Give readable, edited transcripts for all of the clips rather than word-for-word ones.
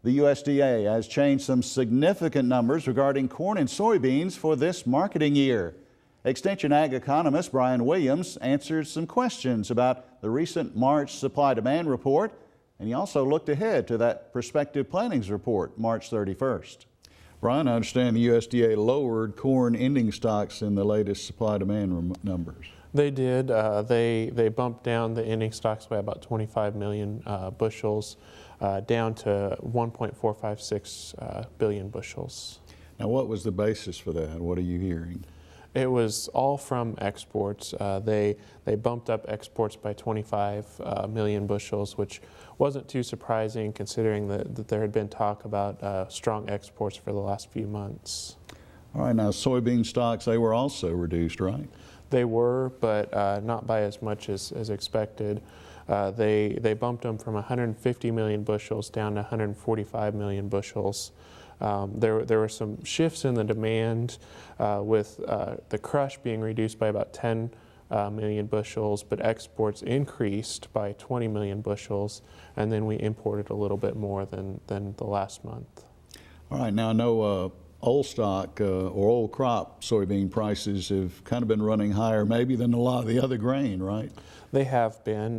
The USDA has changed some significant numbers regarding corn and soybeans for this marketing year. Extension Ag economist Brian Williams answered some questions about the recent March supply-demand report, and he also looked ahead to that prospective plantings report March 31st. Brian, I understand the USDA lowered corn ending stocks in the latest supply-demand numbers. They did. They bumped down the ending stocks by about 25 million bushels, down to 1.456 billion bushels. Now, what was the basis for that? What are you hearing? It was all from exports. They bumped up exports by 25 million bushels, which wasn't too surprising considering that there had been talk about strong exports for the last few months. All right, now soybean stocks, they were also reduced, right? They were, but not by as much as expected. They bumped them from 150 million bushels down to 145 million bushels. There were some shifts in the demand with the crush being reduced by about 10 million bushels, but exports increased by 20 million bushels, and then we imported a little bit more than the last month. All right, now I know old stock or old crop soybean prices have kind of been running higher maybe than a lot of the other grain, right? They have been.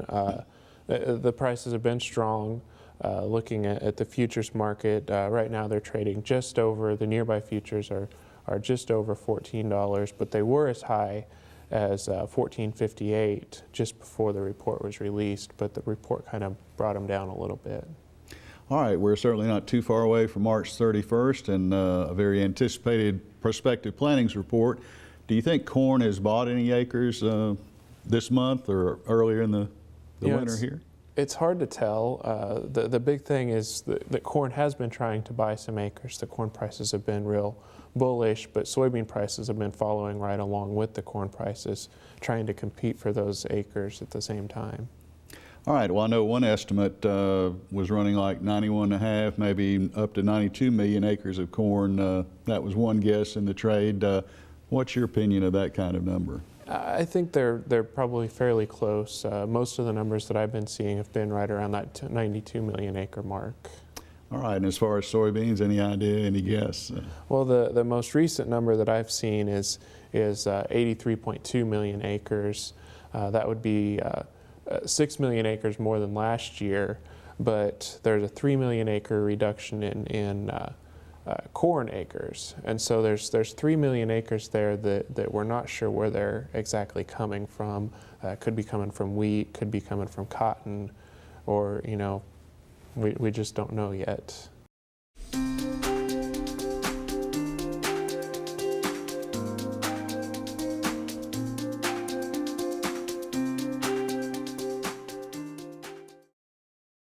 The prices have been strong. Looking at the futures market, right now they're trading just over, the nearby futures are just over $14, but they were as high as $14.58 just before the report was released, but the report kind of brought them down a little bit. All right, we're certainly not too far away from March 31st and a very anticipated prospective plantings report. Do you think corn has bought any acres this month or earlier in the winter here? It's hard to tell. The big thing is that corn has been trying to buy some acres. The corn prices have been real bullish, but soybean prices have been following right along with the corn prices, trying to compete for those acres at the same time. All right, well, I know one estimate was running like 91.5, maybe up to 92 million acres of corn. That was one guess in the trade. What's your opinion of that kind of number? I think they're probably fairly close. Most of the numbers that I've been seeing have been right around that 92 million acre mark. All right, and as far as soybeans, any idea, any guess? Well, the most recent number that I've seen is 83.2 million acres. That would be 6 million acres more than last year, but there's a 3 million acre reduction in corn acres, and so there's 3 million acres there that we're not sure where they're exactly coming from. Could be coming from wheat, could be coming from cotton, or we just don't know yet.